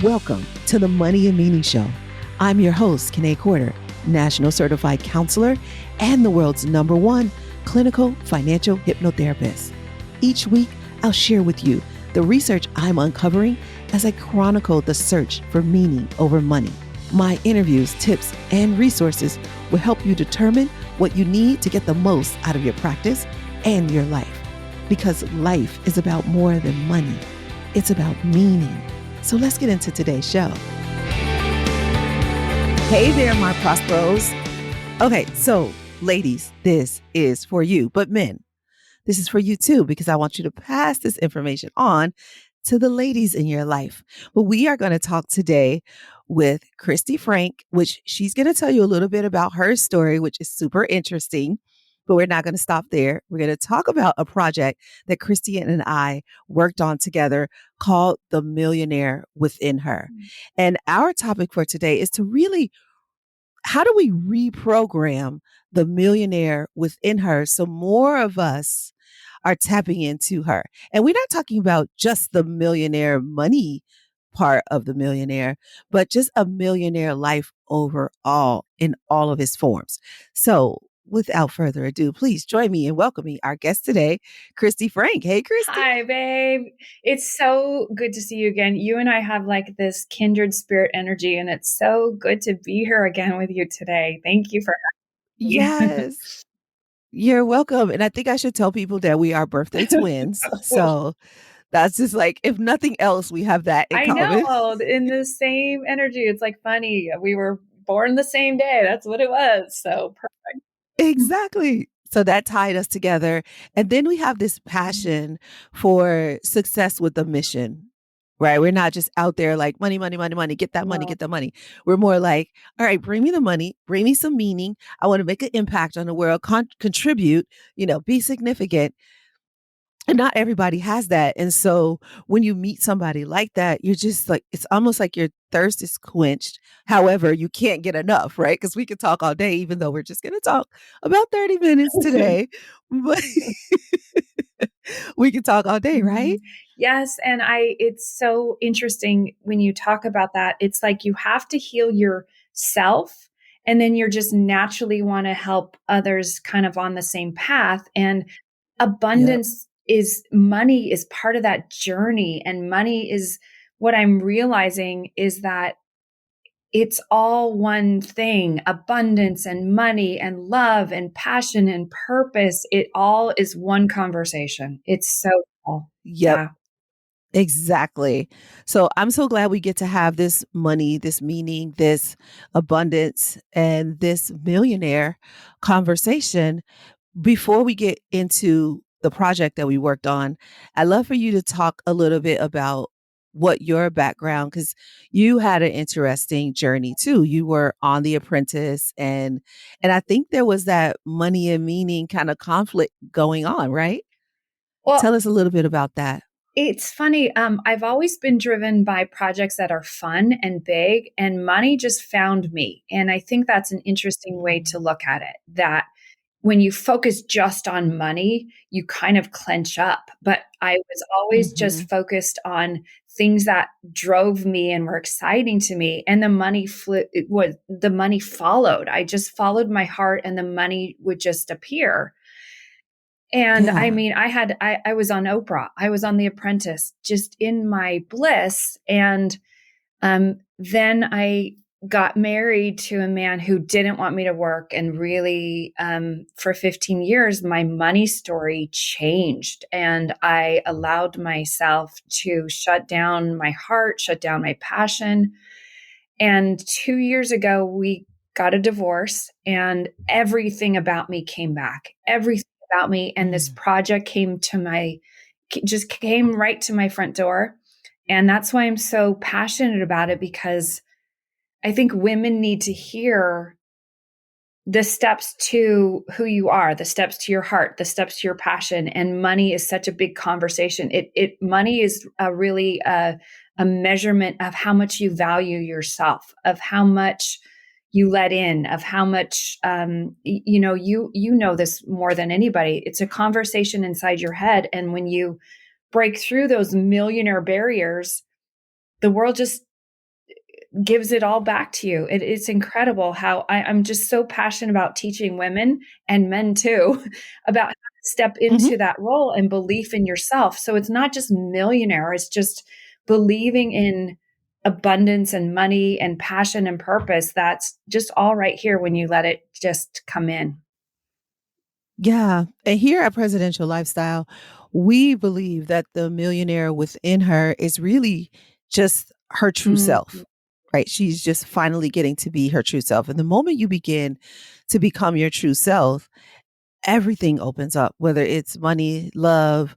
Welcome to the Money and Meaning Show. I'm your host, Kanae Corder, National Certified Counselor and the world's #1 clinical financial hypnotherapist. Each week, I'll share with you the research I'm uncovering as I chronicle the search for meaning over money. My interviews, tips, and resources will help you determine what you need to get the most out of your practice and your life. Because life is about more than money. It's about meaning. So let's get into today's show. Hey there, my Prosperos. Okay, so ladies, this is for you, but men, this is for you too, because I want you to pass this information on to the ladies in your life. But we are going to talk today with Kristi Frank, which she's going to tell you a little bit about her story, which is super interesting. But we're not going to stop there. We're going to talk about a project that Kristi and I worked on together called The Millionaire Within Her. And our topic for today is to really, how do we reprogram the millionaire within her so more of us are tapping into her? And we're not talking about just the millionaire money part of the millionaire, but just a millionaire life overall in all of its forms. So without further ado, please join me in welcoming our guest today, Kristi Frank. Hey, Kristi. Hi, babe. It's so good to see you again. You and I have like this kindred spirit energy, and it's so good to be here again with you today. Thank you for having me. Yes. You're welcome. And I think I should tell people that we are birthday twins. So that's just like, if nothing else, we have that in common. know, in the same energy. It's like funny. We were born the same day. That's what it was. So perfect. Exactly. So that tied us together. And then we have this passion for success with a mission, right? We're not just out there like money, money, money, money, get that money, No. get that money. We're more like, all right, bring me the money, bring me some meaning. I want to make an impact on the world, contribute, be significant. And not everybody has that. And so when you meet somebody like that, you're just like, it's almost like your thirst is quenched. However, you can't get enough, right? Because we could talk all day, even though we're just going to talk about 30 minutes today. But we can talk all day, right? Yes. And it's so interesting when you talk about that. It's like you have to heal yourself, and then you're just naturally want to help others kind of on the same path. And abundance money is part of that journey. And money is what I'm realizing is that it's all one thing: abundance and money and love and passion and purpose. It all is one conversation. It's so cool. Yep. Yeah. Exactly. So I'm so glad we get to have this money, this meaning, this abundance, and this millionaire conversation. Before we get into the project that we worked on, I'd love for you to talk a little bit about what your background, because you had an interesting journey too. You were on The Apprentice, and I think there was that money and meaning kind of conflict going on, right? Well, Tell us a little bit about that. it's funny. I've always been driven by projects that are fun and big, and money just found me. And I think that's an interesting way to look at it, that when you focus just on money, you kind of clench up. But I was always just focused on things that drove me and were exciting to me. And the money the money followed. I just followed my heart, and the money would just appear. And I mean, I was on Oprah, I was on The Apprentice, just in my bliss. And then I got married to a man who didn't want me to work. And really, for 15 years, my money story changed. And I allowed myself to shut down my heart, shut down my passion. And 2 years ago, we got a divorce, and everything about me came back. Everything about me. And this project just came right to my front door. And that's why I'm so passionate about it, because I think women need to hear the steps to who you are, the steps to your heart, the steps to your passion. And money is such a big conversation. Money is really a measurement of how much you value yourself, of how much you let in, of how much, you know this more than anybody. It's a conversation inside your head. And when you break through those millionaire barriers, the world just gives it all back to you. It's incredible how I'm just so passionate about teaching women and men too about how to step into that role and belief in yourself. So it's not just millionaire, it's just believing in abundance and money and passion and purpose. That's just all right here when you let it just come in. Yeah. And here at Presidential Lifestyle, we believe that the millionaire within her is really just her true self, right? She's just finally getting to be her true self. And the moment you begin to become your true self, everything opens up, whether it's money, love,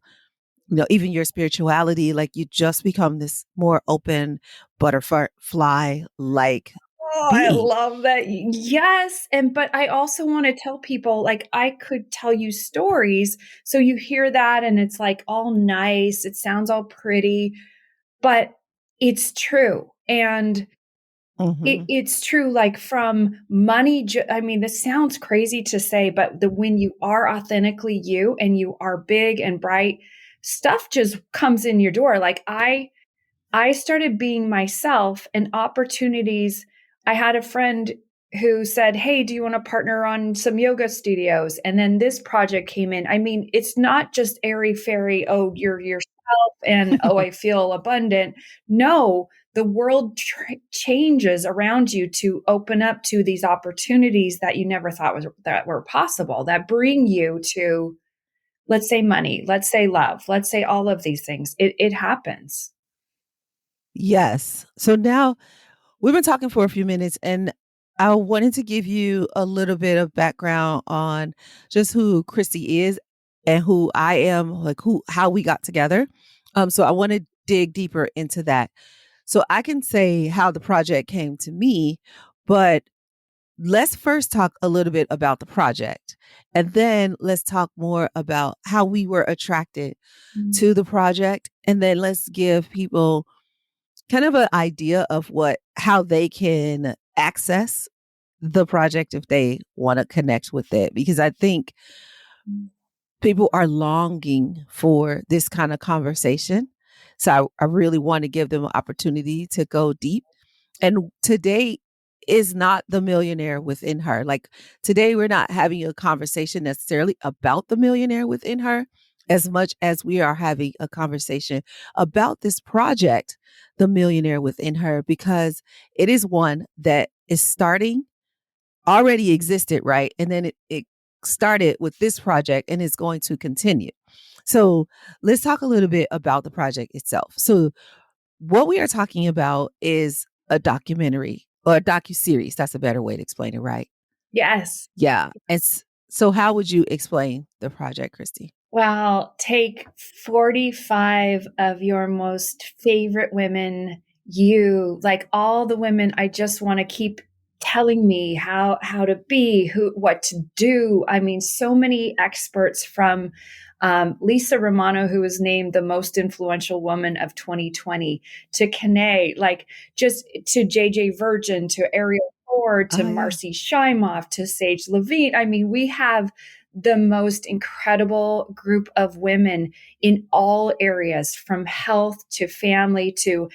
even your spirituality. Like you just become this more open butterfly like Oh, I being. love that. Yes. But I also want to tell people, like, I could tell you stories. So you hear that and it's like all nice. It sounds all pretty, but it's true. And Mhm. it's true. Like from money. I mean, this sounds crazy to say, but when you are authentically you and you are big and bright, stuff just comes in your door. Like I started being myself and opportunities. I had a friend who said, "Hey, do you want to partner on some yoga studios?" And then this project came in. I mean, it's not just airy fairy, oh, you're yourself and oh, I feel abundant. No, the world changes around you to open up to these opportunities that you never thought that were possible, that bring you to, let's say, money, let's say love, let's say all of these things. It happens. Yes. So now we've been talking for a few minutes, and I wanted to give you a little bit of background on just who Kristi is and who I am, like how we got together. So I want to dig deeper into that. So I can say how the project came to me, but let's first talk a little bit about the project. And then let's talk more about how we were attracted to the project. And then let's give people kind of an idea of how they can access the project if they want to connect with it, because I think people are longing for this kind of conversation. So I really want to give them an opportunity to go deep. And today is not the millionaire within her. Like today, we're not having a conversation necessarily about the millionaire within her as much as we are having a conversation about this project, the millionaire within her, because it is one that is starting, already existed, right? And then it started with this project and is going to continue. So let's talk a little bit about the project itself. So what we are talking about is a documentary or a docu-series. That's a better way to explain it, right? Yes. Yeah. So how would you explain the project, Kristi? Well, take 45 of your most favorite women, you, like all the women I just want to keep telling me how to be, what to do. I mean, so many experts from Lisa Romano, who was named the most influential woman of 2020, to Kene, like just to JJ Virgin, to Ariel Ford, to Oh, yeah. Marcy Shimoff, to Sage Levine. I mean, we have the most incredible group of women in all areas, from health to family to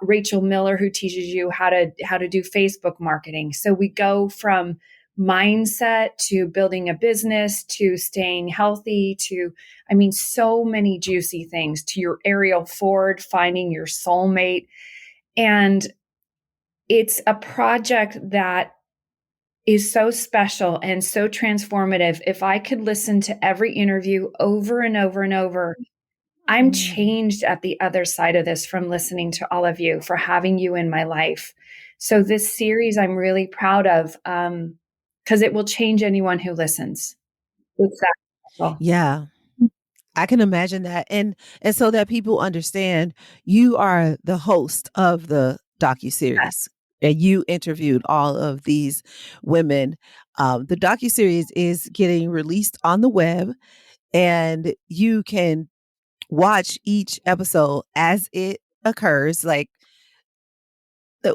Rachel Miller, who teaches you how to do Facebook marketing. So we go from mindset to building a business to staying healthy to, I mean, so many juicy things, to your Ariel Ford, finding your soulmate. And it's a project that is so special and so transformative. If I could listen to every interview over and over and over, I'm Mm. changed at the other side of this from listening to all of you, for having you in my life. So this series I'm really proud of, because it will change anyone who listens. It's that special. Yeah. I can imagine that. And so that people understand, you are the host of the docu-series and you interviewed all of these women. The docu-series is getting released on the web, and you can watch each episode as it occurs. Like,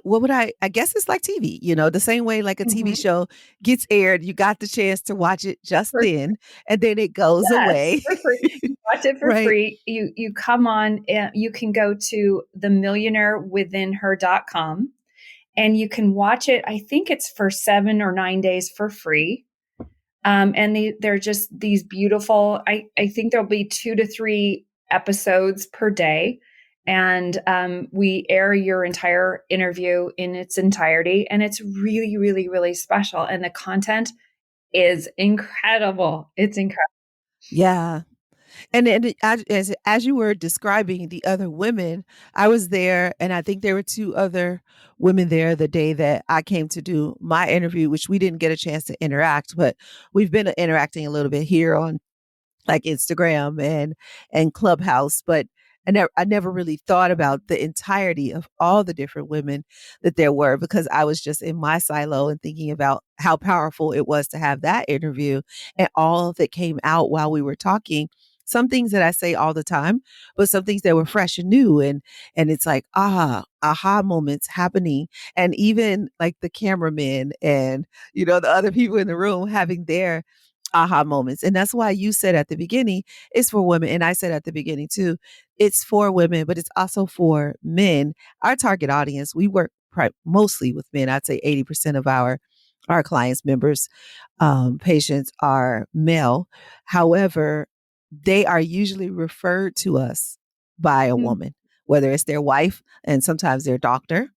what would I guess it's like TV, the same way like a TV Mhm. show gets aired, you got the chance to watch it just then, and then it goes Yes, away. for free. You watch it for Right. free. You come on, you can go to themillionairewithinher.com, And you can watch it. I think it's for 7 or 9 days for free. And they're just these beautiful, I think there'll be 2 to 3 episodes per day. And we air your entire interview in its entirety. And it's really, really, really special. And the content is incredible. It's incredible. Yeah. And as you were describing the other women, I was there, and I think there were 2 other women there the day that I came to do my interview, which we didn't get a chance to interact, but we've been interacting a little bit here on like Instagram and Clubhouse, but I never really thought about the entirety of all the different women that there were, because I was just in my silo and thinking about how powerful it was to have that interview and all that came out while we were talking. Some things that I say all the time, but some things that were fresh and new, and it's like aha moments happening, and even like the cameramen and the other people in the room having their aha moments. And that's why you said at the beginning, it's for women. And I said at the beginning too, it's for women, but it's also for men. Our target audience, we work mostly with men. I'd say 80% of our clients, members, patients are male. However, they are usually referred to us by a Mm. woman, whether it's their wife and sometimes their doctor.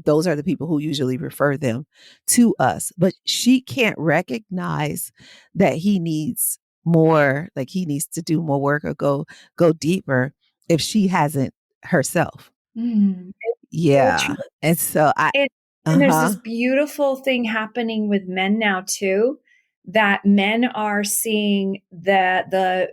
Those are the people who usually refer them to us. But she can't recognize that he needs more, like he needs to do more work or go deeper if she hasn't herself. It's so true. Yeah. And so And, and there's uh-huh. this beautiful thing happening with men now too, that men are seeing the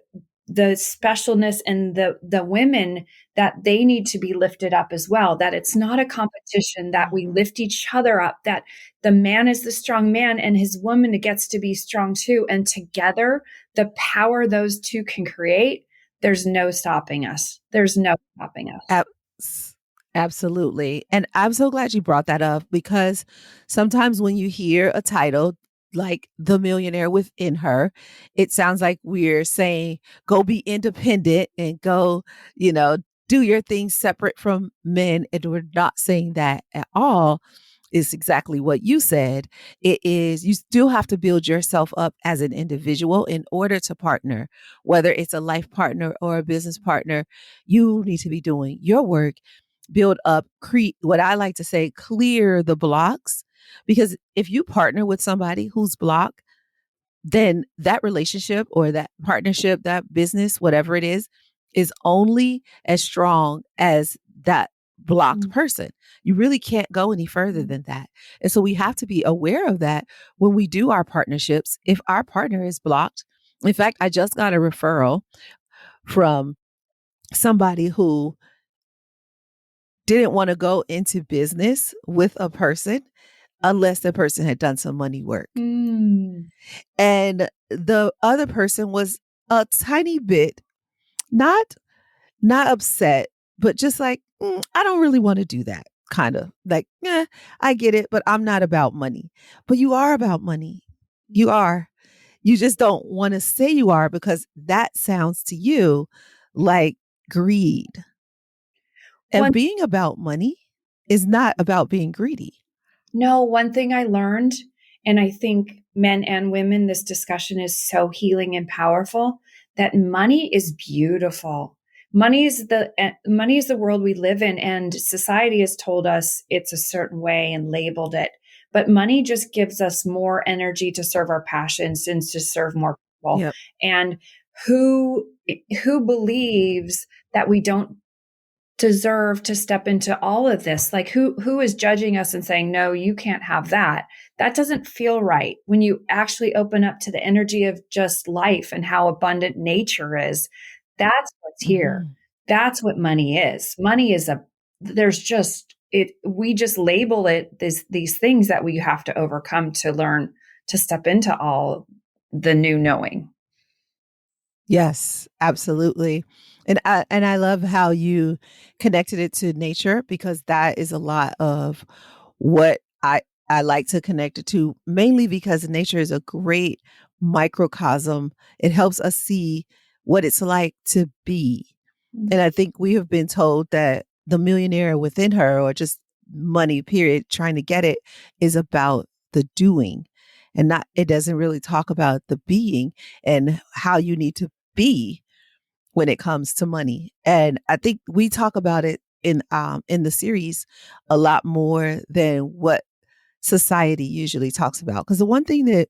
specialness and the women, that they need to be lifted up as well, that it's not a competition, that we Mhm. lift each other up, that the man is the strong man and his woman gets to be strong too. And together, the power those two can create, there's no stopping us. There's no stopping us. Abs- Absolutely. And I'm so glad you brought that up, because sometimes when you hear a title like The Millionaire Within Her, it sounds like we're saying, go be independent and go, do your things separate from men. And we're not saying that at all. Is exactly what you said. It is, you still have to build yourself up as an individual in order to partner, whether it's a life partner or a business partner. You need to be doing your work, build up, create what I like to say, clear the blocks. Because if you partner with somebody who's blocked, then that relationship or that partnership, that business, whatever it is only as strong as that blocked Mm. person. You really can't go any further than that. And so we have to be aware of that when we do our partnerships. If our partner is blocked, in fact, I just got a referral from somebody who didn't want to go into business with a person unless the person had done some money work. Mm. And the other person was a tiny bit not not upset, but just like, I don't really want to do that. Kind of like, I get it, but I'm not about money. But you are about money. You are. You just don't want to say you are, because that sounds to you like greed. And One being about money is not about being greedy. No, one thing I learned, and I think men and women, this discussion is so healing and powerful, that money is beautiful. Money is the world we live in, and society has told us it's a certain way and labeled it. But money just gives us more energy to serve our passions and to serve more people. Yep. And who who believes that we don't deserve to step into all of this? Like, who is judging us and saying, no, you can't have that? That doesn't feel right. When you actually open up to the energy of just life and how abundant nature is, that's what's here. Mhm. That's what money is. Money is there's just it, we just label it these things that we have to overcome to learn to step into all the new knowing. Yes, absolutely. And I love how you connected it to nature, because that is a lot of what I like to connect it to, mainly because nature is a great microcosm. It helps us see what it's like to be. And I think we have been told that the millionaire within her, or just money, period, trying to get it is about the doing, and not, it doesn't really talk about the being and how you need to be when it comes to money. And I think we talk about it in the series a lot more than what society usually talks about. Because the one thing that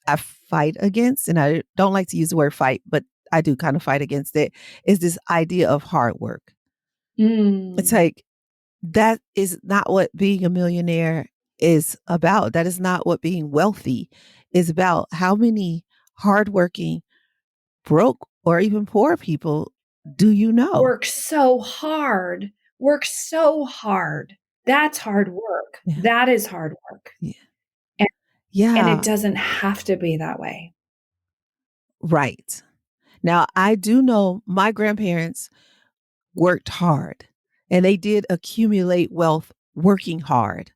I fight against, and I don't like to use the word fight, but I do kind of fight against it, is this idea of hard work. It's like, that is not what being a millionaire is about. That is not what being wealthy is about. How many hardworking, broke, or even poor people do you know? Work so hard. Work so hard. That's hard work. Yeah. That is hard work. Yeah. And, and it Yeah. doesn't have to be that way. Right. Now, I do know my grandparents worked hard and they did accumulate wealth working hard.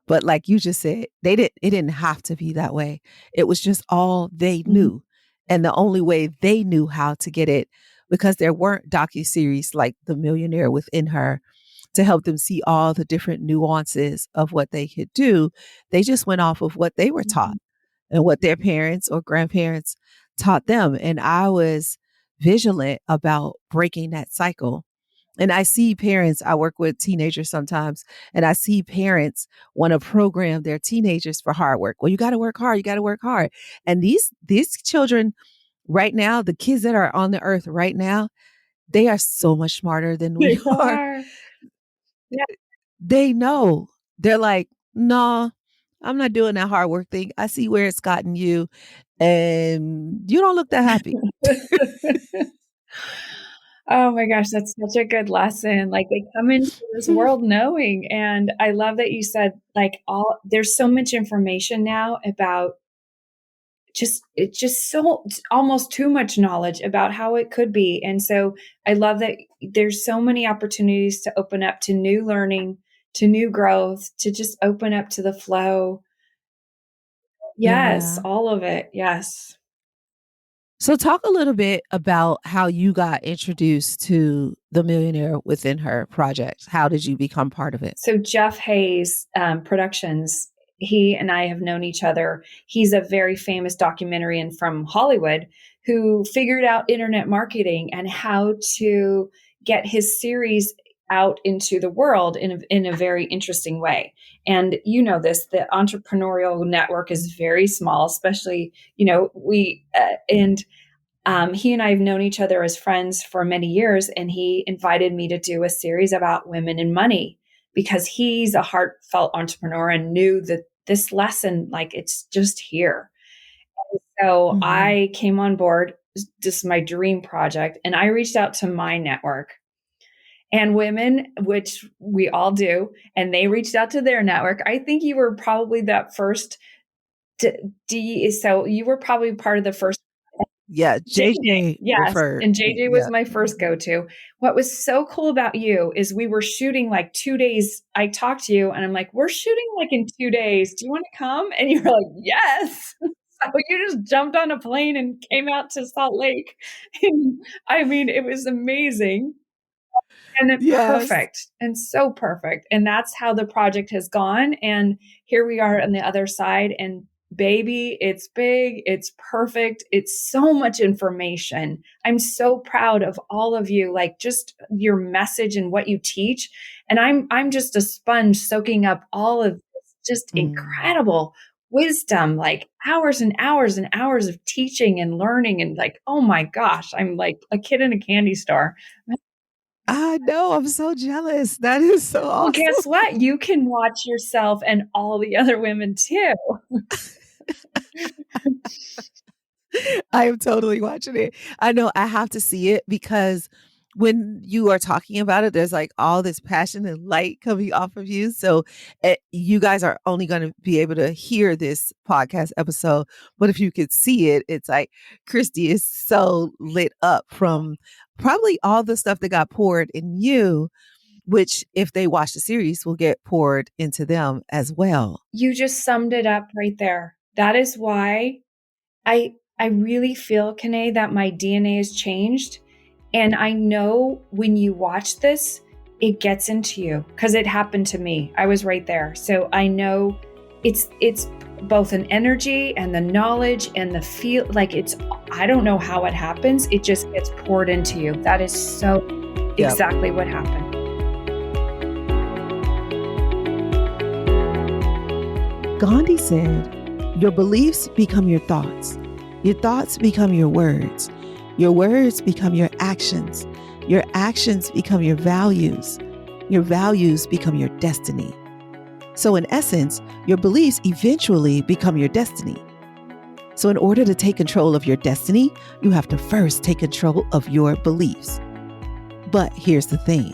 But like you just said, it didn't have to be that way. It was just all they knew. And the only way they knew how to get it, because there weren't docu-series like The Millionaire Within Her to help them see all the different nuances of what they could do. They just went off of what they were taught and what their parents or grandparents taught them. And I was vigilant about breaking that cycle. And I see parents, I work with teenagers sometimes, and I see parents want to program their teenagers for hard work. Well, you got to work hard. You got to work hard. And these children right now, the kids that are on the earth right now, they are so much smarter than we They are. are. Yeah. They know. They're like, no, I'm not doing that hard work thing. I see where it's gotten you, and you don't look that happy. Oh my gosh, that's such a good lesson. Like they come into this world knowing. And I love that you said there's so much information now about it's almost too much knowledge about how it could be. And so I love that there's so many opportunities to open up to new learning, to new growth, to just open up to the flow. Yes, Yeah. all of it. Yes. So talk a little bit about how you got introduced to the Millionaire Within Her project. How did you become part of it? So Jeff Hayes Productions, he and I have known each other. He's a very famous documentarian from Hollywood who figured out internet marketing and how to get his series out into the world in a very interesting way. And you know this, the entrepreneurial network is very small, especially, he and I have known each other as friends for many years, and he invited me to do a series about women and money because he's a heartfelt entrepreneur and knew that this lesson, like it's just here. So I came on board. This is my dream project. And I reached out to my network and women, which we all do, and they reached out to their network. I think you were probably that first. So you were probably part of the first. Yeah, JJ Yes. referred And me. JJ was my first go-to. What was so cool about you is we were shooting like 2 days. I talked to you and I'm like, we're shooting like in 2 days. Do you want to come? And you were like, yes. So you just jumped on a plane and came out to Salt Lake. And I mean, it was amazing. And then Yes. perfect and so perfect. And that's how the project has gone. And here we are on the other side. And baby, it's big, it's perfect, it's so much information. I'm so proud of all of you, like just your message and what you teach. And I'm just a sponge soaking up all of this just incredible wisdom, like hours and hours and hours of teaching and learning. And like, oh my gosh, I'm like a kid in a candy store. I know. I'm so jealous. That is so Well, awesome. guess what? You can watch yourself and all the other women too. I am totally watching it. I know I have to see it because when you are talking about it, there's like all this passion and light coming off of you. So you guys are only going to be able to hear this podcast episode. But if you could see it, it's like Kristi is so lit up from probably all the stuff that got poured in you, which if they watch the series will get poured into them as well. You just summed it up right there. That is why I really feel, Kane, that my DNA has changed. And I know when you watch this, it gets into you, because it happened to me. I was right there. So I know it's both an energy and the knowledge and the feel, like I don't know how it happens. It just gets poured into you. That is so Yep. exactly what happened. Gandhi said, your beliefs become your thoughts become your words become your actions become your values become your destiny. So in essence, your beliefs eventually become your destiny. So in order to take control of your destiny, you have to first take control of your beliefs. But here's the thing.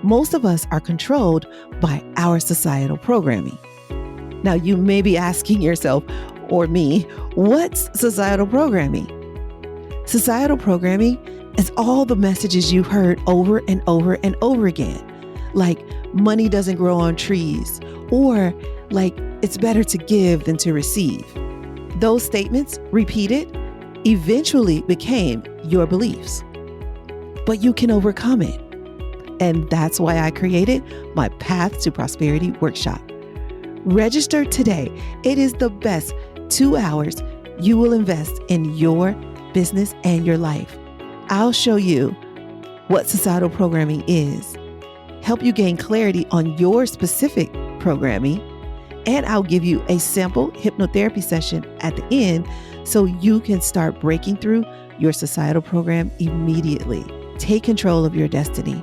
Most of us are controlled by our societal programming. Now, you may be asking yourself, or me, what's societal programming? Societal programming is all the messages you've heard over and over and over again, like money doesn't grow on trees, or like it's better to give than to receive. Those statements, repeated, eventually became your beliefs. But you can overcome it. And that's why I created my Path to Prosperity workshop. Register today. It is the best 2 hours you will invest in your business and your life. I'll show you what societal programming is, help you gain clarity on your specific programming, and I'll give you a sample hypnotherapy session at the end so you can start breaking through your societal program immediately. Take control of your destiny.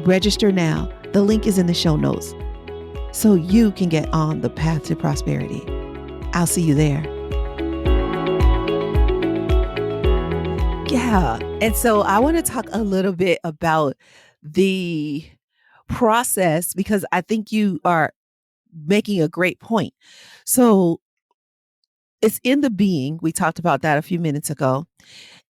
Register now. The link is in the show notes so you can get on the path to prosperity. I'll see you there. Yeah. And so I want to talk a little bit about the process, because I think you are making a great point. So it's in the being. We talked about that a few minutes ago.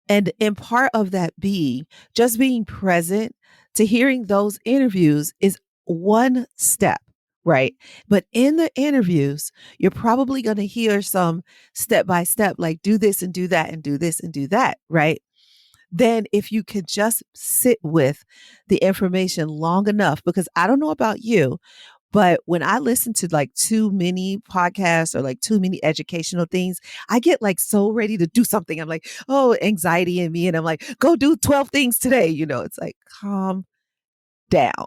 And in part of that being, just being present to hearing those interviews is one step, right? But in the interviews, you're probably going to hear some step by step, like do this and do that and do this and do that, right? Then if you could just sit with the information long enough, because I don't know about you, but when I listen to like too many podcasts or like too many educational things, I get like so ready to do something. I'm like, oh, anxiety in me. And I'm like, go do 12 things today. It's like, calm down,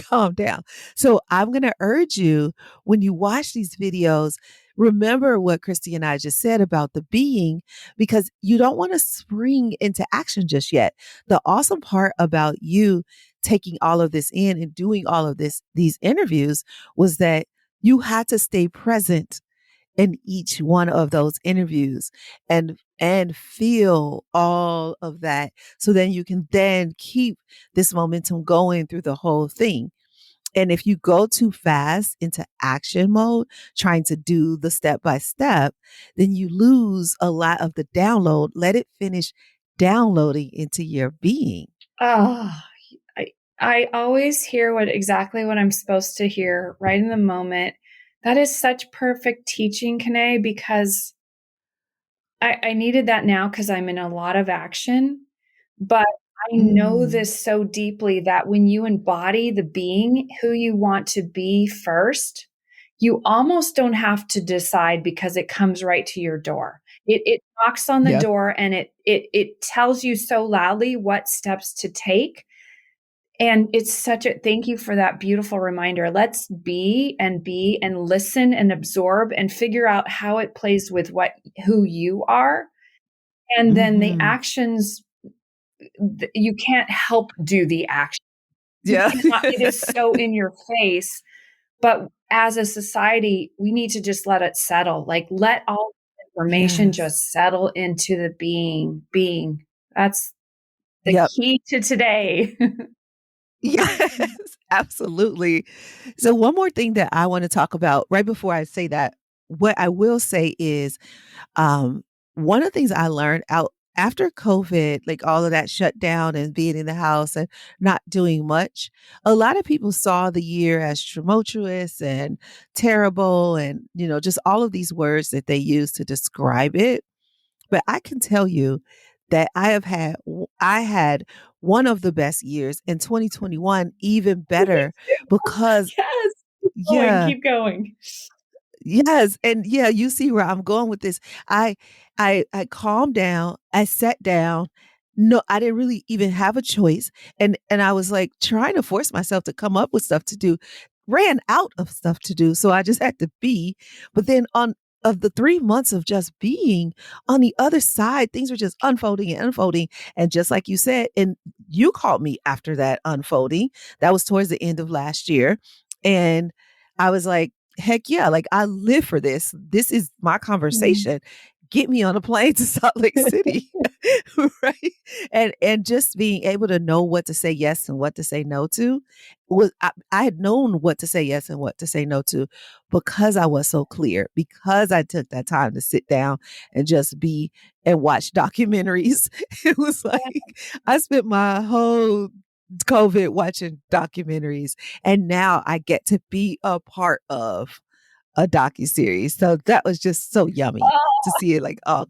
calm down. So I'm going to urge you, when you watch these videos, remember what Kristi and I just said about the being, because you don't want to spring into action just yet. The awesome part about you taking all of this in and doing all of these interviews was that you had to stay present in each one of those interviews and feel all of that. So then you can then keep this momentum going through the whole thing. And if you go too fast into action mode, trying to do the step by step, then you lose a lot of the download. Let it finish downloading into your being. Oh, I always hear exactly what I'm supposed to hear right in the moment. That is such perfect teaching, Kanae, because I needed that now because I'm in a lot of action. But I know this so deeply that when you embody the being who you want to be first, you almost don't have to decide, because it comes right to your door. It knocks on the Yeah. door, and it tells you so loudly what steps to take. And it's thank you for that beautiful reminder. Let's be and listen and absorb and figure out how it plays with who you are. And then the actions, you can't help do the action. Yeah. It is so in your face. But as a society, we need to just let it settle. Like, let all information just settle into the being. That's the key to today. Yes, absolutely. So one more thing that I want to talk about right before I say that, what I will say is, one of the things I learned out after COVID, like all of that shut down and being in the house and not doing much, a lot of people saw the year as tumultuous and terrible and, just all of these words that they use to describe it. But I can tell you that I I had one of the best years, in 2021 even better, because Yes. yeah, Keep going. yes, and yeah, you see where I'm going with this. I I calmed down, I sat down. No, I didn't really even have a choice. And I was like trying to force myself to come up with stuff to do. Ran out of stuff to do, so I just had to be. But then on of the 3 months of just being, on the other side, things were just unfolding and unfolding. And just like you said, and you called me after that unfolding. That was towards the end of last year. And I was like, heck yeah, like I live for this. This is my Mm. conversation. Get me on a plane to Salt Lake City. Right. And just being able to know what to say yes and what to say no to was I had known what to say yes and what to say no to because I was so clear, because I took that time to sit down and just be and watch documentaries. It was like I spent my whole COVID watching documentaries, and now I get to be a part of a docu-series. So that was just so yummy to see it like, oh,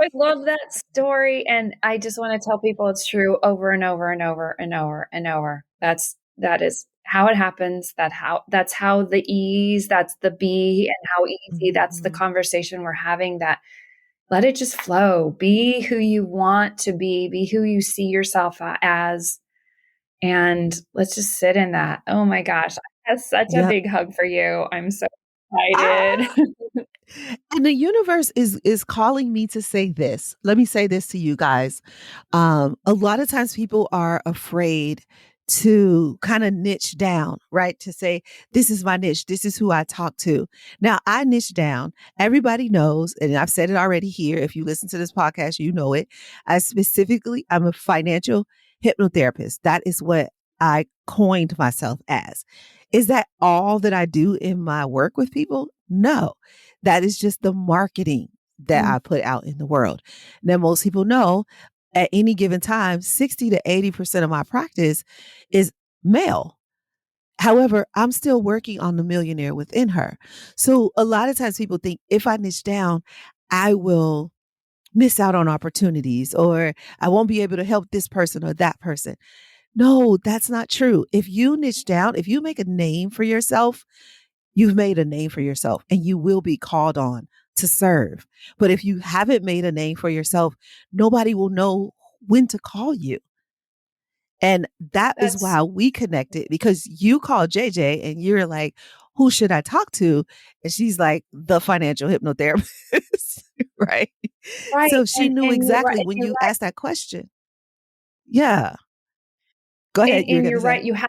I love that story, and I just want to tell people it's true over and over and over and over and over. That is how it happens. That's how the ease, that's the be, and how easy. That's the mhm. conversation we're having. That let it just flow. Be who you want to be. Be who you see yourself as, and let's just sit in that. Oh my gosh, that's such a Yep. big hug for you. I'm so excited. Ah! And the universe is calling me to say this. Let me say this to you guys. A lot of times people are afraid to kind of niche down, right? To say, this is my niche. This is who I talk to. Now I niche down. Everybody knows, and I've said it already here. If you listen to this podcast, you know it. I'm a financial hypnotherapist. That is what I coined myself as. Is that all that I do in my work with people? No, that is just the marketing that Mm, I put out in the world. Now, most people know at any given time, 60 to 80% of my practice is male. However, I'm still working on the millionaire within her. So a lot of times people think if I niche down, I will miss out on opportunities or I won't be able to help this person or that person. No, that's not true. If you niche down, if you make a name for yourself, you've made a name for yourself and you will be called on to serve. But if you haven't made a name for yourself, nobody will know when to call you. And that is that's why we connected because you called JJ and you're like, who should I talk to? And she's like, the financial hypnotherapist. Right. right. So she knew And you're right. exactly when you asked that question. Yeah. Go And, ahead. You were and going to you're say, right.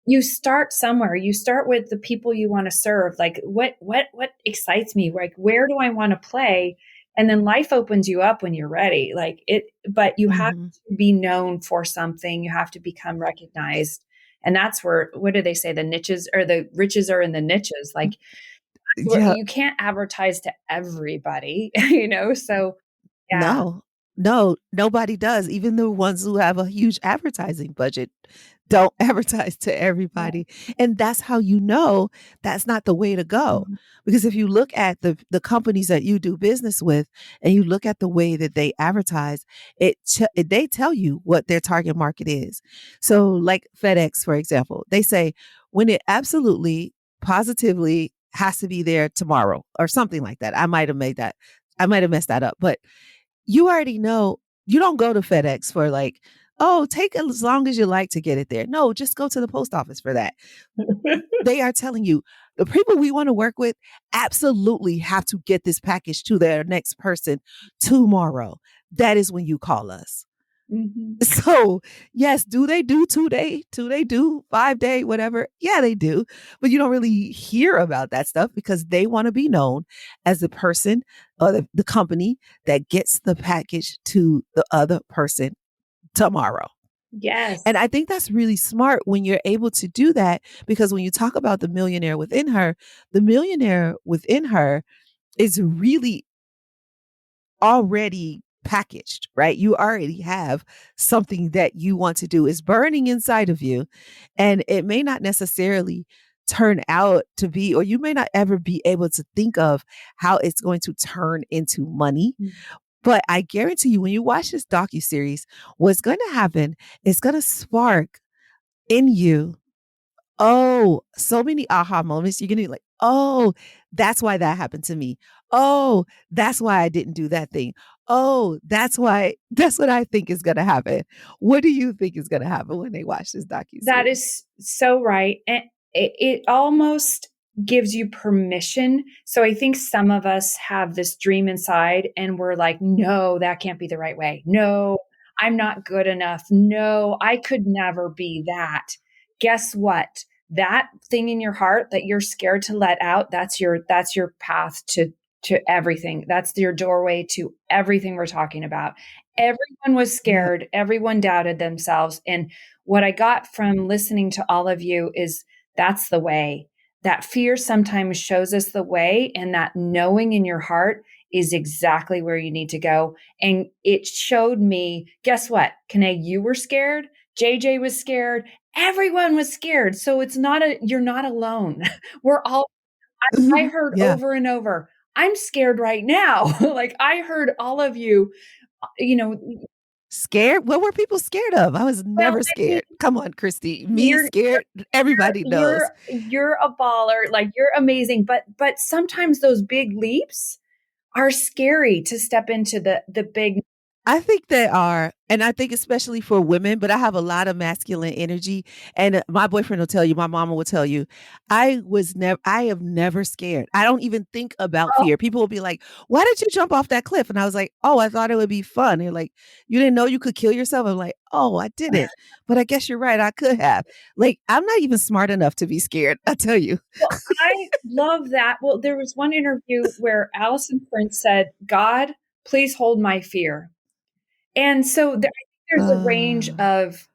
You start somewhere. You start with the people you want to serve. Like what excites me? Like where do I want to play? And then life opens you up when you're ready. Like it, but you have mm-hmm. to be known for something. You have to become recognized. And that's where, what do they say? The niches or the riches are in the niches. Like that's where Yeah. you can't advertise to everybody, you know? So yeah. No, no, nobody does. Even the ones who have a huge advertising budget don't advertise to Right. everybody. And that's how you know that's not the way to go. Mhm. Because if you look at the companies that you do business with and you look at the way that they advertise, they tell you what their target market is. So like FedEx, for example, they say when it absolutely positively has to be there tomorrow or something like that. I might have messed that up, but you already know you don't go to FedEx for like, oh, take as long as you like to get it there. No, just go to the post office for that. They are telling you the people we want to work with absolutely have to get this package to their next person tomorrow. That is when you call us. Mhm. So, yes, do they do 2 day? Do they do 5 day, whatever? Yeah, they do. But you don't really hear about that stuff because they want to be known as the person or the company that gets the package to the other person tomorrow. Yes. And I think that's really smart when you're able to do that because when you talk about the millionaire within her is really already packaged, right? You already have something that you want to do. It's burning inside of you. And it may not necessarily turn out to be, or you may not ever be able to think of how it's going to turn into money. But I guarantee you, when you watch this docu-series, what's going to happen is going to spark in you, oh, so many aha moments. You're going to be like, oh, that's why that happened to me. Oh, that's why I didn't do that thing. Oh, that's what I think is going to happen. What do you think is going to happen when they watch this That docu-series? is so right. And it almost gives you permission. So I think some of us have this dream inside and we're like, no, that can't be the right way. No, I'm not good enough. No, I could never be that. Guess what? That thing in your heart that you're scared to let out, that's your path to everything. That's your doorway to everything we're talking about. Everyone was Yep. scared, everyone doubted themselves, and what I got from listening to all of you is that's the way. That fear sometimes shows us the way, and that knowing in your heart is exactly where you need to go. And it showed me, guess what? Kanae, you were scared. JJ was scared. Everyone was scared. So you're not alone. We're all, I heard Yeah. over and over, I'm scared right now. Like I heard all of you, you know, Scared? What were people scared of? I was well, never I mean, scared. Come on, Kristi. Me you're scared? Everybody knows. you're a baller, like you're amazing, but sometimes those big leaps are scary to step into the big. I think they are. And I think especially for women, but I have a lot of masculine energy. And my boyfriend will tell you, my mama will tell you, I have never scared. I don't even think about Oh, fear. People will be like, why did you jump off that cliff? And I was like, oh, I thought it would be fun. They're like, you didn't know you could kill yourself? I'm like, oh, I didn't. But I guess you're right. I could have. Like, I'm not even smart enough to be scared. I tell you. well, I love that. Well, there was one interview where Allison Prince said, God, please hold my fear. And so I think there's a range Uh, of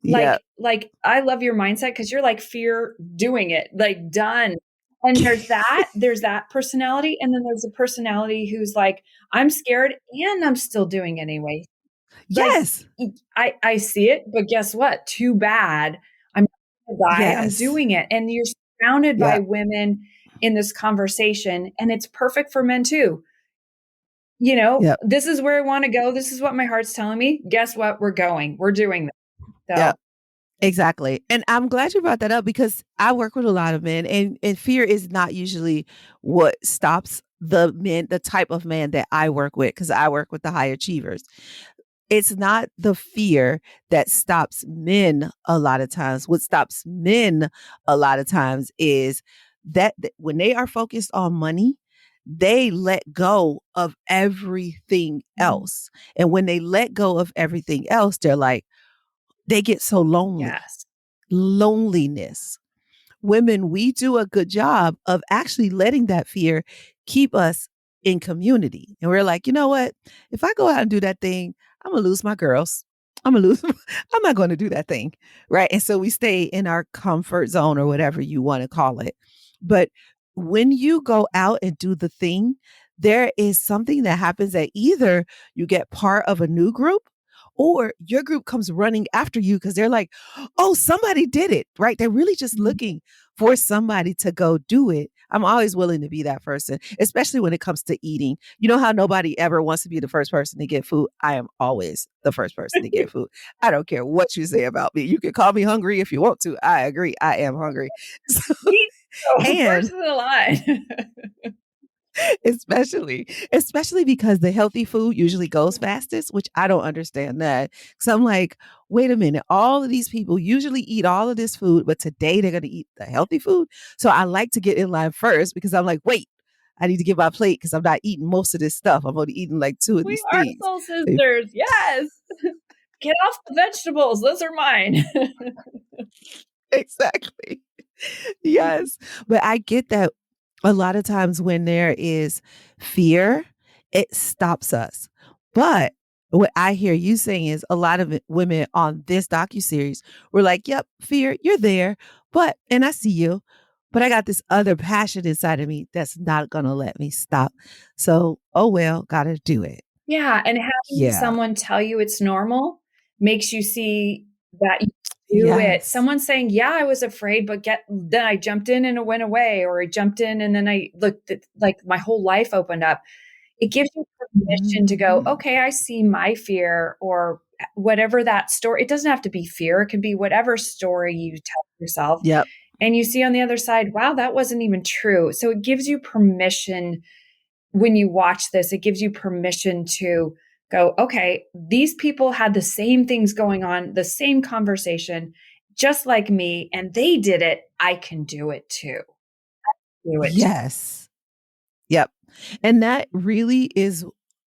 yeah. like I love your mindset because you're like fear doing it, like done. And there's that personality. And then there's a personality who's like, I'm scared and I'm still doing it anyway. Like Yes. I see it, but guess what? Too bad. I'm not gonna die. I'm Yes. doing it. And you're surrounded by Yeah. women in this conversation, and it's perfect for men too. Yeah. This is where I want to go. This is what my heart's telling me. Guess what? We're going. We're doing this. Yeah. So Exactly. And I'm glad you brought that up because I work with a lot of men and fear is not usually what stops the men, the type of man that I work with, because I work with the high achievers. It's not the fear that stops men a lot of times. What stops men a lot of times is that when they are focused on money, they let go of everything mhm. else. And when they let go of everything else, they're like, they get so lonely. Yes. Loneliness. Women, we do a good job of actually letting that fear keep us in community. And we're like, you know what? If I go out and do that thing, I'm going to lose my girls. I'm going to lose, I'm not going to do that thing. Right. And so we stay in our comfort zone or whatever you want to call it. But when you go out and do the thing, there is something that happens that either you get part of a new group or your group comes running after you because they're like, oh, somebody did it, right? They're really just Mhm. looking for somebody to go do it. I'm always willing to be that person, especially when it comes to eating. You know how nobody ever wants to be the first person to get food? I am always the first person to get food. I don't care what you say about me. You can call me hungry if you want to. I agree. I am hungry. So, Me too. First and of the line. especially because the healthy food usually goes fastest, which I don't understand that. So I'm like, wait a minute, all of these people usually eat all of this food, but today they're going to eat the healthy food. So I like to get in line first because I'm like, wait, I need to get my plate because I'm not eating most of this stuff. I'm only eating like two of We these are things. soul sisters. Yes. Get off the vegetables. Those are mine. Exactly. Yes. But I get that a lot of times when there is fear, it stops us. But what I hear you saying is a lot of women on this docu-series were like, yep, fear, you're there. But, and I see you, but I got this other passion inside of me that's not going to let me stop. So, oh, well, got to do it. Yeah, and having Yeah. someone tell you it's normal makes you see that you do it. Yes. Someone saying, "Yeah, I was afraid, but then I jumped in and it went away," or I jumped in and then I looked at, like my whole life opened up. It gives you permission to go, Mhm. okay, I see my fear or whatever that story. It doesn't have to be fear. It can be whatever story you tell yourself. Yep. And you see on the other side, wow, that wasn't even true. So it gives you permission when you watch this, it gives you permission to go, okay, these people had the same things going on, the same conversation, just like me, and they did it. I can do it too. Do it too. Yes. Yep. And that really is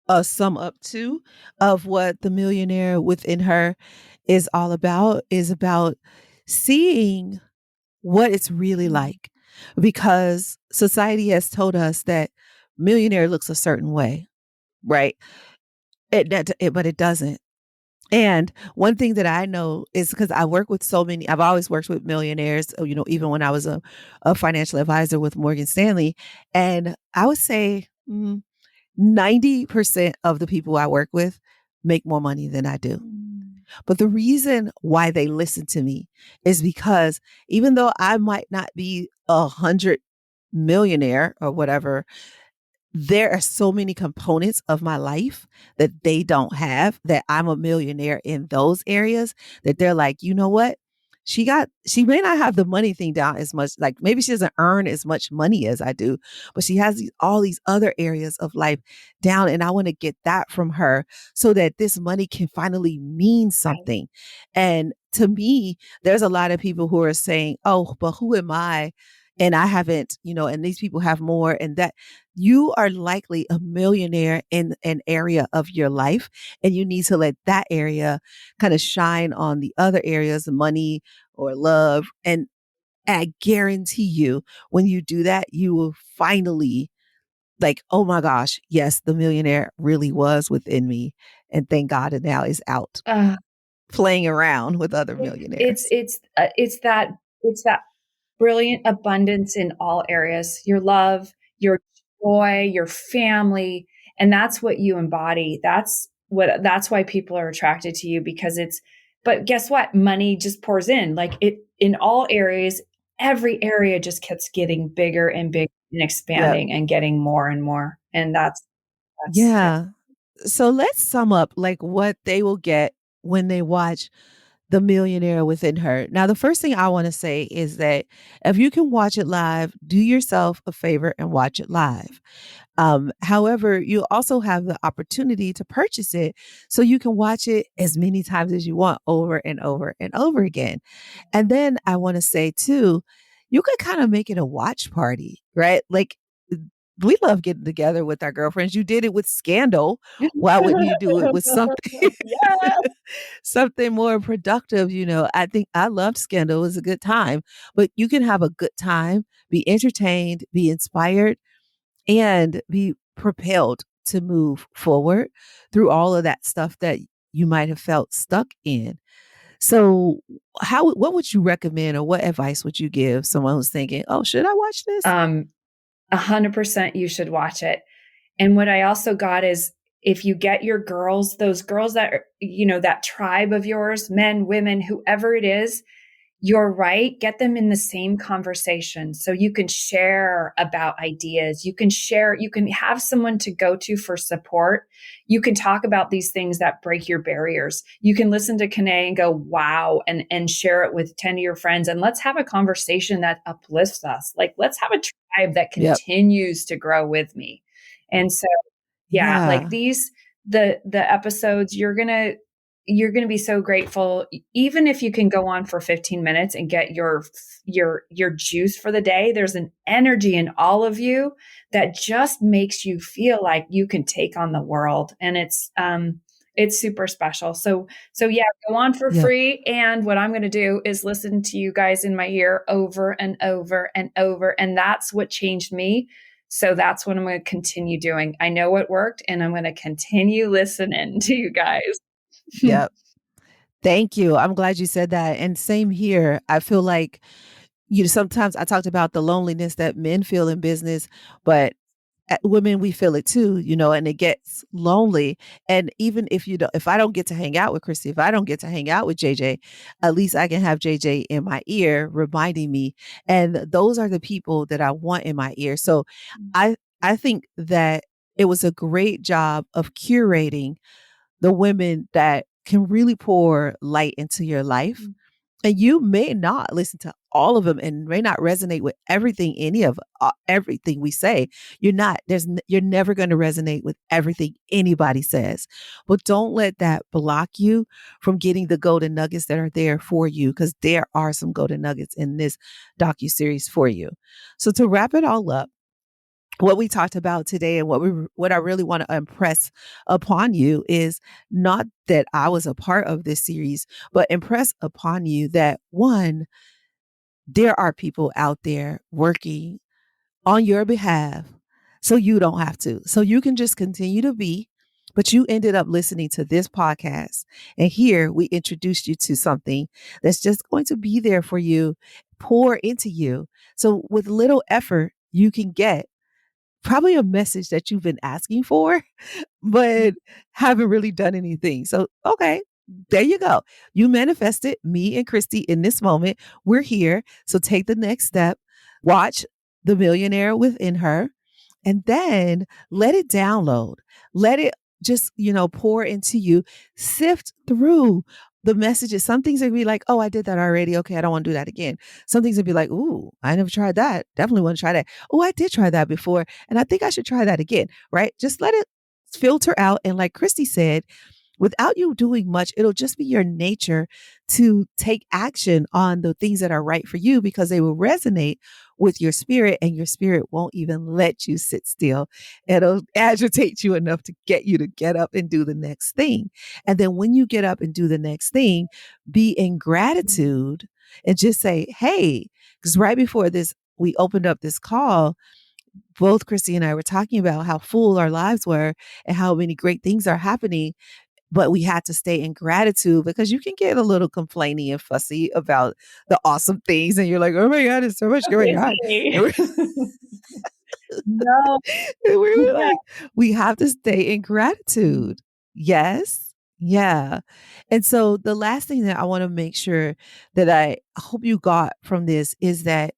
a sum up too of what the millionaire within her is about seeing what it's really like. Because society has told us that millionaire looks a certain way, right? But it doesn't. And one thing that I know is because I work with so many, I've always worked with millionaires, even when I was a financial advisor with Morgan Stanley. And I would say 90% of the people I work with make more money than I do. But the reason why they listen to me is because even though I might not be 100 millionaire or whatever, there are so many components of my life that they don't have, that I'm a millionaire in those areas, that they're like, you know what? She may not have the money thing down as much, like maybe she doesn't earn as much money as I do, but she has all these other areas of life down. And I want to get that from her so that this money can finally mean Right. something. And to me, there's a lot of people who are saying, oh, but who am I? And I haven't, and these people have more, and that you are likely a millionaire in an area of your life, and you need to let that area kind of shine on the other areas, money or love. And I guarantee you, when you do that, you will finally like, oh my gosh, yes, the millionaire really was within me. And thank God it now is out Uh, playing around with other it's millionaires. it's it's that brilliant abundance in all areas. Your love, your joy, your family, and that's what you embody. That's why people are attracted to you because it's but guess what? Money just pours in. Like it in all areas, every area just keeps getting bigger and bigger and Yep. expanding and getting more and more. And that's yeah. Yeah. So let's sum up like what they will get when they watch The Millionaire Within Her. Now, the first thing I want to say is that if you can watch it live, do yourself a favor and watch it live. However, you also have the opportunity to purchase it so you can watch it as many times as you want over and over and over again. And then I want to say too, you could kind of make it a watch party, right? Like we love getting together with our girlfriends. You did it with Scandal. Why wouldn't you do it with something Yeah. something more productive? I think I loved Scandal. It was a good time. But you can have a good time, be entertained, be inspired, and be propelled to move forward through all of that stuff that you might have felt stuck in. So, what would you recommend, or what advice would you give someone who's thinking, "Oh, should I watch this?" 100% you should watch it. And what I also got is if you get your girls, those girls that are, that tribe of yours, men, women, whoever it is, you're right. Get them in the same conversation so you can share about ideas. You can have someone to go to for support. You can talk about these things that break your barriers. You can listen to Kane and go, wow, and share it with 10 of your friends. And let's have a conversation that uplifts us. Like, let's have a tribe that Yep. continues to grow with me. And so, yeah, like Yeah. the episodes, you're going to be so grateful even if you can go on for 15 minutes and get your juice for the day. There's an energy in all of you that just makes you feel like you can take on the world, and it's super special. So yeah, go on for Yep. free, and what I'm going to do is listen to you guys in my ear over and over and over, and that's what changed me. So that's what I'm going to continue doing. I know what worked, and I'm going to continue listening to you guys. Yep. Thank you. I'm glad you said that. And same here. I feel like, sometimes I talked about the loneliness that men feel in business, but women, we feel it too, and it gets lonely. And even if I don't get to hang out with Kristi, if I don't get to hang out with JJ, at least I can have JJ in my ear reminding me. And those are the people that I want in my ear. So I think that it was a great job of curating the women that can really pour light into your life. And you may not listen to all of them and may not resonate with everything, any of everything we say. You're never going to resonate with everything anybody says. But don't let that block you from getting the golden nuggets that are there for you, because there are some golden nuggets in this docu-series for you. So to wrap it all up, what we talked about today and what I really want to impress upon you is not that I was a part of this series, but impress upon you that one, there are people out there working on your behalf so you don't have to. So you can just continue to be, but you ended up listening to this podcast. And here we introduced you to something that's just going to be there for you, pour into you. So with little effort, you can get probably a message that you've been asking for, but haven't really done anything. So, okay, there you go. You manifested me and Kristi in this moment. We're here. So take the next step. Watch The Millionaire Within Her, and then let it download. Let it just, pour into you. Sift through the messages. Some things would be like, oh, I did that already. Okay, I don't want to do that again. Some things would be like, ooh, I never tried that. Definitely want to try that. Oh, I did try that before, and I think I should try that again, right? Just let it filter out. And like Kristi said, without you doing much, it'll just be your nature to take action on the things that are right for you, because they will resonate with your spirit, and your spirit won't even let you sit still. It'll agitate you enough to get you to get up and do the next thing. And then when you get up and do the next thing, be in gratitude and just say, hey, because right before this, we opened up this call. Both Kristi and I were talking about how full our lives were and how many great things are happening, but we had to stay in gratitude, because you can get a little complaining and fussy about the awesome things. And you're like, oh my God, it's so much going on. And we're, No. and we were Yeah. like, we have to stay in gratitude. Yes. Yeah. And so the last thing that I want to make sure that I hope you got from this is that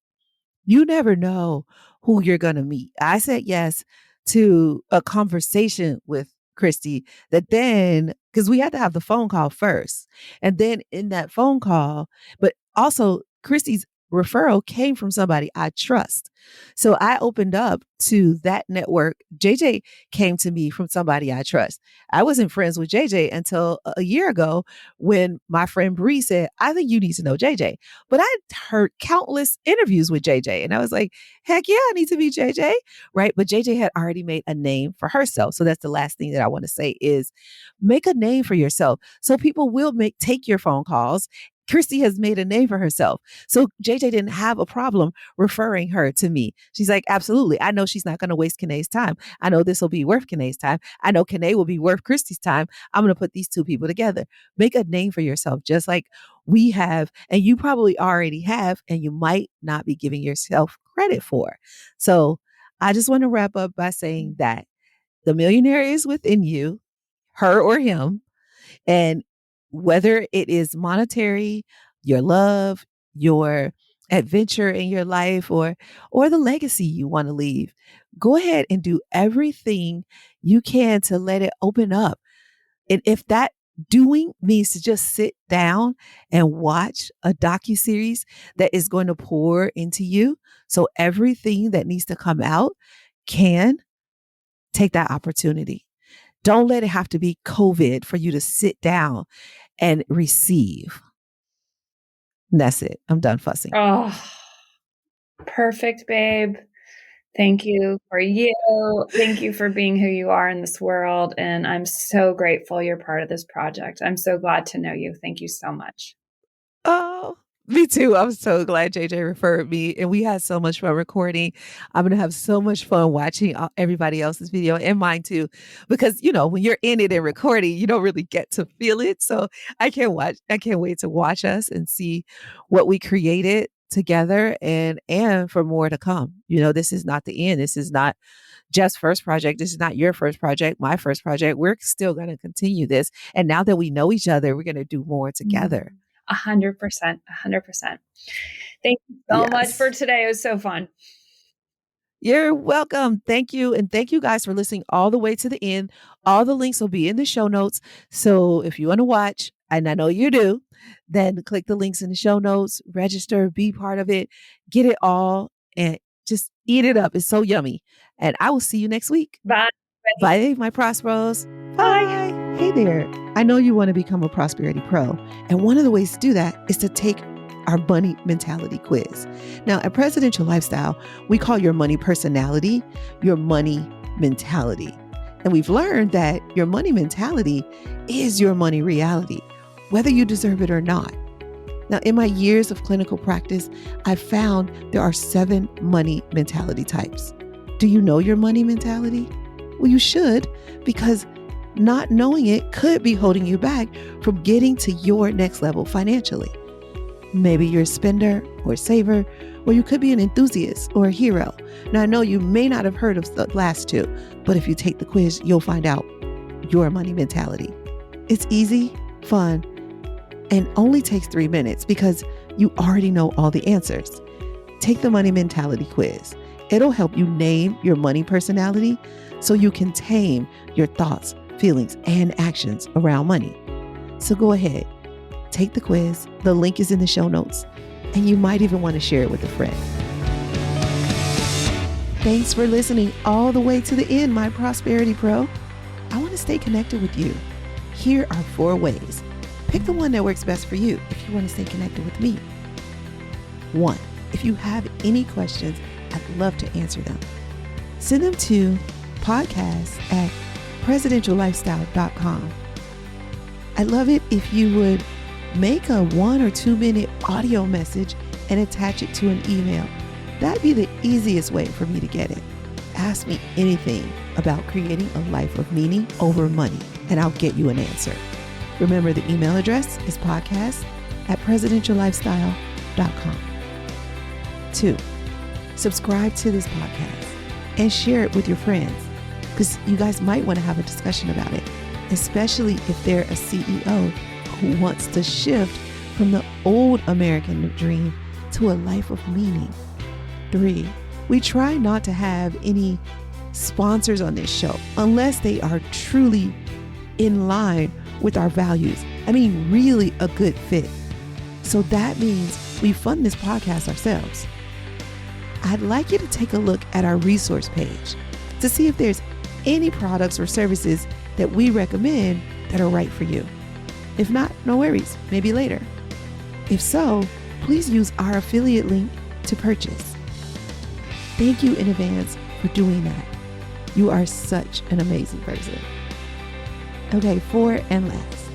you never know who you're going to meet. I said yes to a conversation with Kristi that then, because we had to have the phone call first. And then in that phone call, but also Kristi's referral came from somebody I trust. So I opened up to that network. JJ came to me from somebody I trust. I wasn't friends with JJ until a year ago when my friend Bree said, I think you need to know JJ. But I heard countless interviews with JJ, and I was like, heck yeah, I need to meet JJ, right? But JJ had already made a name for herself. So that's the last thing that I want to say is make a name for yourself. So people will take your phone calls. Kristi has made a name for herself. So JJ didn't have a problem referring her to me. She's like, absolutely. I know she's not going to waste Kanae's time. I know this will be worth Kanae's time. I know Kanae will be worth Kristi's time. I'm going to put these two people together. Make a name for yourself, just like we have, and you probably already have, and you might not be giving yourself credit for. So I just want to wrap up by saying that the millionaire is within you, her or him. And whether it is monetary, your love, your adventure in your life, or the legacy you want to leave, go ahead and do everything you can to let it open up. And if that doing means to just sit down and watch a docu-series that is going to pour into you, so everything that needs to come out can, take that opportunity. Don't let it have to be COVID for you to sit down and receive. And that's it. I'm done fussing. Oh, perfect, babe. Thank you for you. Thank you for being who you are in this world. And I'm so grateful you're part of this project. I'm so glad to know you. Thank you so much. Oh, me too. I'm so glad JJ referred me, and we had so much fun recording. I'm going to have so much fun watching everybody else's video and mine too, because, when you're in it and recording, you don't really get to feel it. So I can't wait to watch us and see what we created together, and for more to come. This is not the end. This is not Jeff's first project. This is not your first project, my first project. We're still going to continue this. And now that we know each other, we're going to do more together. 100%. 100%. Thank you so much for today. It was so fun. You're welcome. Thank you. And thank you guys for listening all the way to the end. All the links will be in the show notes. So if you want to watch, and I know you do, then click the links in the show notes, register, be part of it, get it all, and just eat it up. It's so yummy. And I will see you next week. Bye. Bye, my Prosperos. Bye. Hey there. I know you want to become a prosperity pro. And one of the ways to do that is to take our money mentality quiz. Now, at Presidential Lifestyle, we call your money personality your money mentality. And we've learned that your money mentality is your money reality, whether you deserve it or not. Now, in my years of clinical practice, I've found there are 7 money mentality types. Do you know your money mentality? Well, you should, because not knowing it could be holding you back from getting to your next level financially. Maybe you're a spender or a saver, or you could be an enthusiast or a hero. Now, I know you may not have heard of the last 2, but if you take the quiz, you'll find out your money mentality. It's easy, fun, and only takes 3 minutes because you already know all the answers. Take the money mentality quiz. It'll help you name your money personality so you can tame your thoughts, feelings, and actions around money. So go ahead, take the quiz. The link is in the show notes, and you might even want to share it with a friend. Thanks for listening all the way to the end, my Prosperity Pro. I want to stay connected with you. Here are 4 ways. Pick the one that works best for you if you want to stay connected with me. 1, if you have any questions, I'd love to answer them. Send them to podcast@presidentiallifestyle.com. I'd love it if you would make a 1 or 2 minute audio message and attach it to an email. That'd be the easiest way for me to get it. Ask me anything about creating a life of meaning over money, and I'll get you an answer. Remember, the email address is podcast@presidentiallifestyle.com. 2, subscribe to this podcast and share it with your friends, because you guys might want to have a discussion about it, especially if they're a CEO who wants to shift from the old American dream to a life of meaning. 3, we try not to have any sponsors on this show unless they are truly in line with our values. I mean, really a good fit. So that means we fund this podcast ourselves. I'd like you to take a look at our resource page to see if there's any products or services that we recommend that are right for you. If not, no worries, maybe later. If so, please use our affiliate link to purchase. Thank you in advance for doing that. You are such an amazing person. Okay, 4 and last.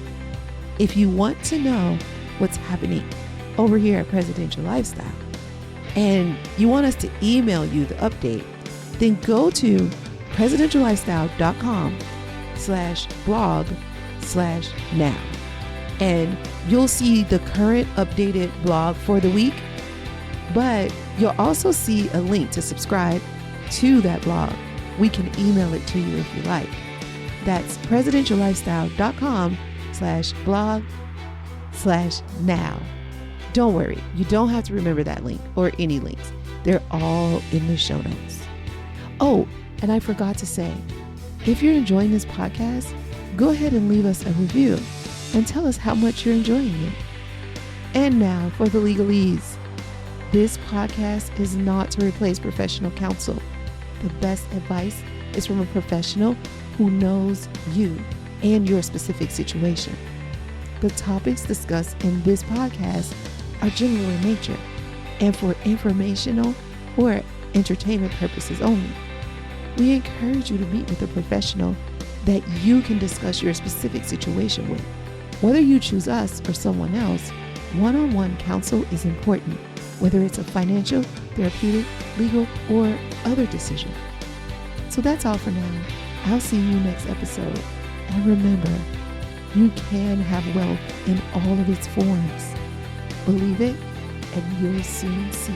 If you want to know what's happening over here at Presidential Lifestyle and you want us to email you the update, then go to presidentiallifestyle.com/blog/now. And you'll see the current updated blog for the week, but you'll also see a link to subscribe to that blog. We can email it to you if you like. That's presidentiallifestyle.com/blog/now. Don't worry, you don't have to remember that link or any links. They're all in the show notes. Oh, and I forgot to say, if you're enjoying this podcast, go ahead and leave us a review and tell us how much you're enjoying it. And now for the legalese. This podcast is not to replace professional counsel. The best advice is from a professional who knows you and your specific situation. The topics discussed in this podcast are general in nature and for informational or entertainment purposes only. We encourage you to meet with a professional that you can discuss your specific situation with. Whether you choose us or someone else, one-on-one counsel is important, whether it's a financial, therapeutic, legal, or other decision. So that's all for now. I'll see you next episode. And remember, you can have wealth in all of its forms. Believe it, and you'll soon see.